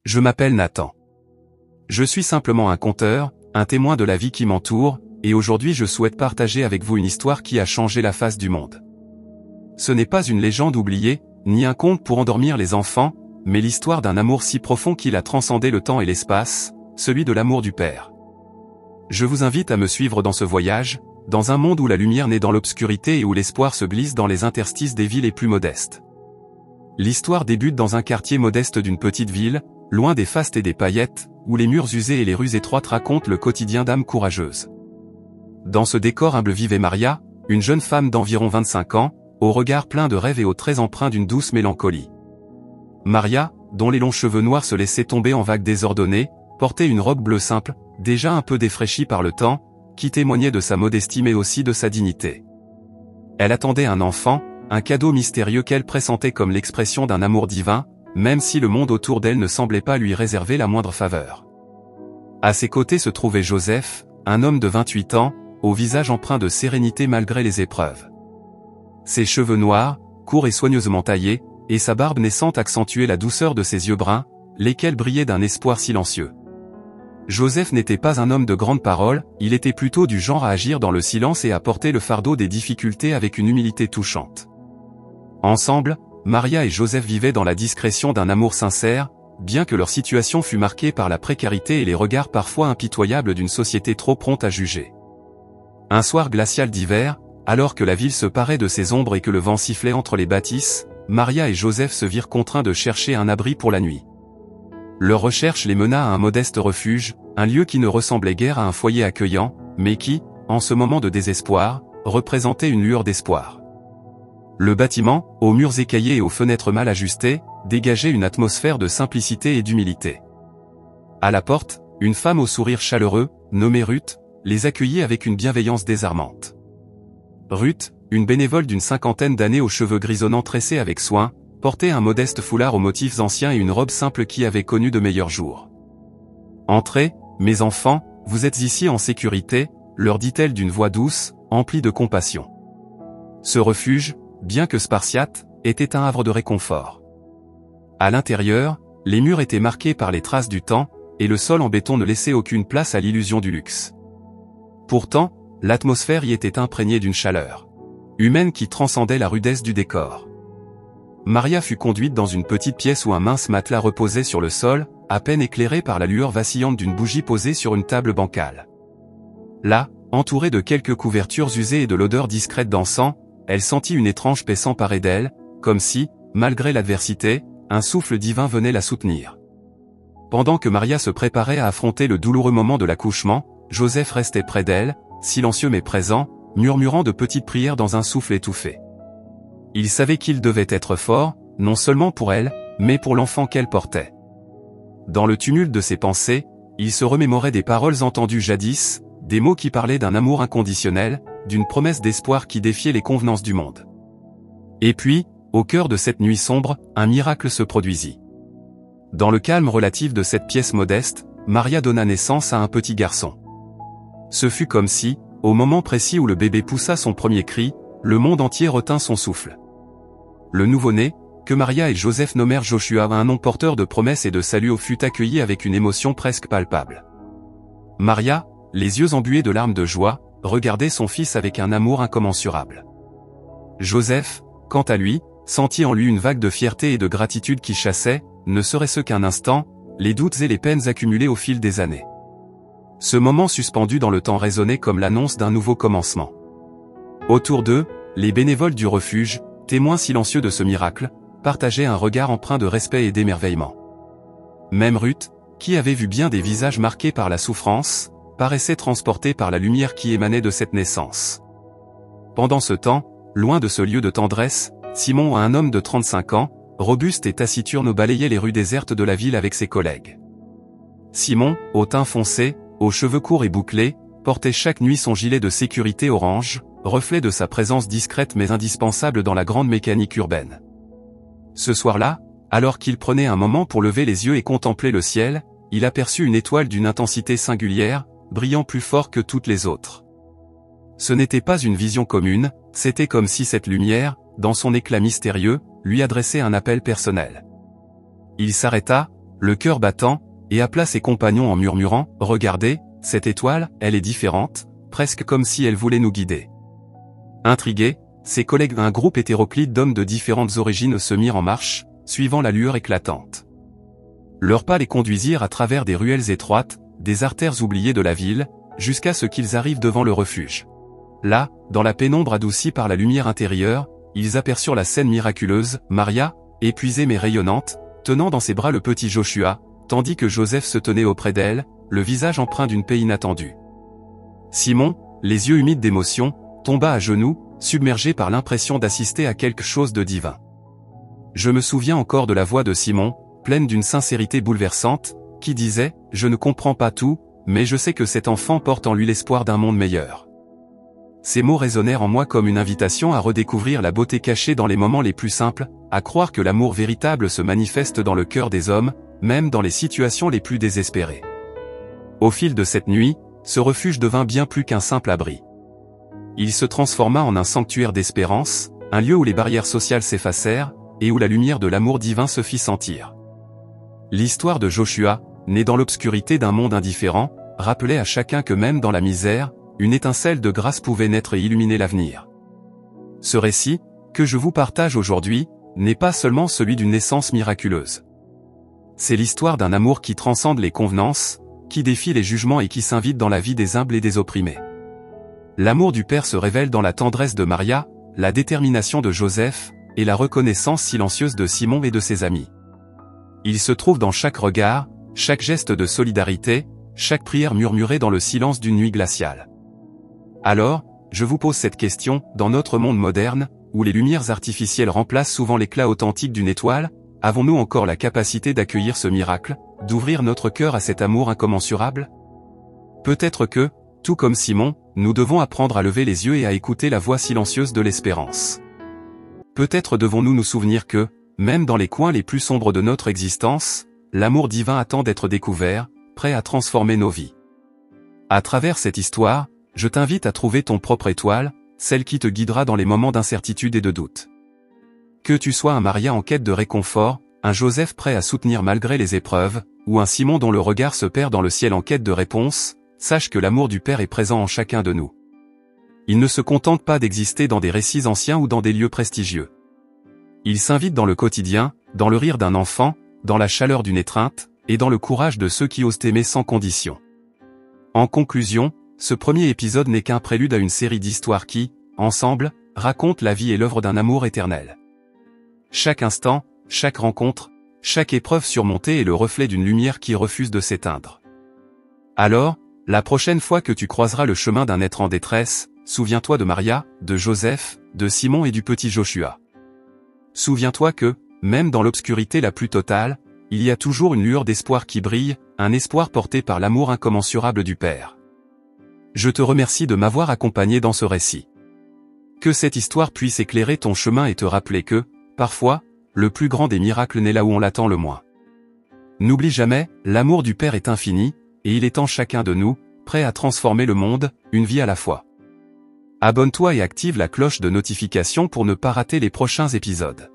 Je m'appelle Nathan. Je suis simplement un conteur, un témoin de la vie qui m'entoure, et aujourd'hui je souhaite partager avec vous une histoire qui a changé la face du monde. Ce n'est pas une légende oubliée, ni un conte pour endormir les enfants, mais l'histoire d'un amour si profond qu'il a transcendé le temps et l'espace, celui de l'amour du Père. Je vous invite à me suivre dans ce voyage, dans un monde où la lumière naît dans l'obscurité et où l'espoir se glisse dans les interstices des villes les plus modestes. L'histoire débute dans un quartier modeste d'une petite ville, loin des fastes et des paillettes, où les murs usés et les rues étroites racontent le quotidien d'âmes courageuses. Dans ce décor humble vivait Maria, une jeune femme d'environ 25 ans, au regard plein de rêves et aux traits empreints d'une douce mélancolie. Maria, dont les longs cheveux noirs se laissaient tomber en vagues désordonnées, portait une robe bleue simple, déjà un peu défraîchie par le temps, qui témoignait de sa modestie mais aussi de sa dignité. Elle attendait un enfant, un cadeau mystérieux qu'elle pressentait comme l'expression d'un amour divin, même si le monde autour d'elle ne semblait pas lui réserver la moindre faveur. À ses côtés se trouvait Joseph, un homme de 28 ans, au visage empreint de sérénité malgré les épreuves. Ses cheveux noirs, courts et soigneusement taillés, et sa barbe naissante accentuaient la douceur de ses yeux bruns, lesquels brillaient d'un espoir silencieux. Joseph n'était pas un homme de grandes paroles, il était plutôt du genre à agir dans le silence et à porter le fardeau des difficultés avec une humilité touchante. Ensemble, Maria et Joseph vivaient dans la discrétion d'un amour sincère, bien que leur situation fût marquée par la précarité et les regards parfois impitoyables d'une société trop prompte à juger. Un soir glacial d'hiver, alors que la ville se parait de ses ombres et que le vent sifflait entre les bâtisses, Maria et Joseph se virent contraints de chercher un abri pour la nuit. Leur recherche les mena à un modeste refuge, un lieu qui ne ressemblait guère à un foyer accueillant, mais qui, en ce moment de désespoir, représentait une lueur d'espoir. Le bâtiment, aux murs écaillés et aux fenêtres mal ajustées, dégageait une atmosphère de simplicité et d'humilité. À la porte, une femme au sourire chaleureux, nommée Ruth, les accueillit avec une bienveillance désarmante. Ruth, une bénévole d'une cinquantaine d'années aux cheveux grisonnants tressés avec soin, portait un modeste foulard aux motifs anciens et une robe simple qui avait connu de meilleurs jours. « Entrez, mes enfants, vous êtes ici en sécurité », leur dit-elle d'une voix douce, emplie de compassion. Ce refuge, bien que spartiate, était un havre de réconfort. À l'intérieur, les murs étaient marqués par les traces du temps, et le sol en béton ne laissait aucune place à l'illusion du luxe. Pourtant, l'atmosphère y était imprégnée d'une chaleur humaine qui transcendait la rudesse du décor. Maria fut conduite dans une petite pièce où un mince matelas reposait sur le sol, à peine éclairé par la lueur vacillante d'une bougie posée sur une table bancale. Là, entourée de quelques couvertures usées et de l'odeur discrète d'encens, elle sentit une étrange paix s'emparer d'elle, comme si, malgré l'adversité, un souffle divin venait la soutenir. Pendant que Maria se préparait à affronter le douloureux moment de l'accouchement, Joseph restait près d'elle, silencieux mais présent, murmurant de petites prières dans un souffle étouffé. Il savait qu'il devait être fort, non seulement pour elle, mais pour l'enfant qu'elle portait. Dans le tumulte de ses pensées, il se remémorait des paroles entendues jadis, des mots qui parlaient d'un amour inconditionnel, d'une promesse d'espoir qui défiait les convenances du monde. Et puis, au cœur de cette nuit sombre, un miracle se produisit. Dans le calme relatif de cette pièce modeste, Maria donna naissance à un petit garçon. Ce fut comme si, au moment précis où le bébé poussa son premier cri, le monde entier retint son souffle. Le nouveau-né, que Maria et Joseph nommèrent Joshua, un nom porteur de promesses et de salut, fut accueilli avec une émotion presque palpable. Maria, les yeux embués de larmes de joie, regardait son fils avec un amour incommensurable. Joseph, quant à lui, sentit en lui une vague de fierté et de gratitude qui chassait, ne serait-ce qu'un instant, les doutes et les peines accumulées au fil des années. Ce moment suspendu dans le temps résonnait comme l'annonce d'un nouveau commencement. Autour d'eux, les bénévoles du refuge, témoins silencieux de ce miracle, partageaient un regard empreint de respect et d'émerveillement. Même Ruth, qui avait vu bien des visages marqués par la souffrance, paraissait transportée par la lumière qui émanait de cette naissance. Pendant ce temps, loin de ce lieu de tendresse, Simon, un homme de 35 ans, robuste et taciturne, balayait les rues désertes de la ville avec ses collègues. Simon, au teint foncé, aux cheveux courts et bouclés, portait chaque nuit son gilet de sécurité orange, reflet de sa présence discrète mais indispensable dans la grande mécanique urbaine. Ce soir-là, alors qu'il prenait un moment pour lever les yeux et contempler le ciel, il aperçut une étoile d'une intensité singulière, brillant plus fort que toutes les autres. Ce n'était pas une vision commune, c'était comme si cette lumière, dans son éclat mystérieux, lui adressait un appel personnel. Il s'arrêta, le cœur battant, et appela ses compagnons en murmurant « Regardez, cette étoile, elle est différente, presque comme si elle voulait nous guider. » Intrigués, ses collègues d'un groupe hétéroclite d'hommes de différentes origines se mirent en marche, suivant la lueur éclatante. Leurs pas les conduisirent à travers des ruelles étroites, des artères oubliées de la ville, jusqu'à ce qu'ils arrivent devant le refuge. Là, dans la pénombre adoucie par la lumière intérieure, ils aperçurent la scène miraculeuse, Maria, épuisée mais rayonnante, tenant dans ses bras le petit Joshua, tandis que Joseph se tenait auprès d'elle, le visage empreint d'une paix inattendue. Simon, les yeux humides d'émotion, tomba à genoux, submergé par l'impression d'assister à quelque chose de divin. Je me souviens encore de la voix de Simon, pleine d'une sincérité bouleversante, qui disait « Je ne comprends pas tout, mais je sais que cet enfant porte en lui l'espoir d'un monde meilleur. » Ces mots résonnèrent en moi comme une invitation à redécouvrir la beauté cachée dans les moments les plus simples, à croire que l'amour véritable se manifeste dans le cœur des hommes, même dans les situations les plus désespérées. Au fil de cette nuit, ce refuge devint bien plus qu'un simple abri. Il se transforma en un sanctuaire d'espérance, un lieu où les barrières sociales s'effacèrent, et où la lumière de l'amour divin se fit sentir. L'histoire de Joshua, né dans l'obscurité d'un monde indifférent, rappelait à chacun que même dans la misère, une étincelle de grâce pouvait naître et illuminer l'avenir. Ce récit, que je vous partage aujourd'hui, n'est pas seulement celui d'une naissance miraculeuse. C'est l'histoire d'un amour qui transcende les convenances, qui défie les jugements et qui s'invite dans la vie des humbles et des opprimés. L'amour du Père se révèle dans la tendresse de Maria, la détermination de Joseph, et la reconnaissance silencieuse de Simon et de ses amis. Il se trouve dans chaque regard, chaque geste de solidarité, chaque prière murmurée dans le silence d'une nuit glaciale. Alors, je vous pose cette question, dans notre monde moderne, où les lumières artificielles remplacent souvent l'éclat authentique d'une étoile, avons-nous encore la capacité d'accueillir ce miracle, d'ouvrir notre cœur à cet amour incommensurable? Peut-être que, tout comme Simon, nous devons apprendre à lever les yeux et à écouter la voix silencieuse de l'espérance. Peut-être devons-nous nous souvenir que, même dans les coins les plus sombres de notre existence, l'amour divin attend d'être découvert, prêt à transformer nos vies. À travers cette histoire, je t'invite à trouver ton propre étoile, celle qui te guidera dans les moments d'incertitude et de doute. Que tu sois un Maria en quête de réconfort, un Joseph prêt à soutenir malgré les épreuves, ou un Simon dont le regard se perd dans le ciel en quête de réponse, sache que l'amour du Père est présent en chacun de nous. Il ne se contente pas d'exister dans des récits anciens ou dans des lieux prestigieux. Il s'invite dans le quotidien, dans le rire d'un enfant, dans la chaleur d'une étreinte, et dans le courage de ceux qui osent aimer sans condition. En conclusion, ce premier épisode n'est qu'un prélude à une série d'histoires qui, ensemble, racontent la vie et l'œuvre d'un amour éternel. Chaque instant, chaque rencontre, chaque épreuve surmontée est le reflet d'une lumière qui refuse de s'éteindre. Alors, la prochaine fois que tu croiseras le chemin d'un être en détresse, souviens-toi de Maria, de Joseph, de Simon et du petit Joshua. Souviens-toi que, même dans l'obscurité la plus totale, il y a toujours une lueur d'espoir qui brille, un espoir porté par l'amour incommensurable du Père. Je te remercie de m'avoir accompagné dans ce récit. Que cette histoire puisse éclairer ton chemin et te rappeler que, parfois, le plus grand des miracles naît là où on l'attend le moins. N'oublie jamais, l'amour du Père est infini, et il est en chacun de nous, prêt à transformer le monde, une vie à la fois. Abonne-toi et active la cloche de notification pour ne pas rater les prochains épisodes.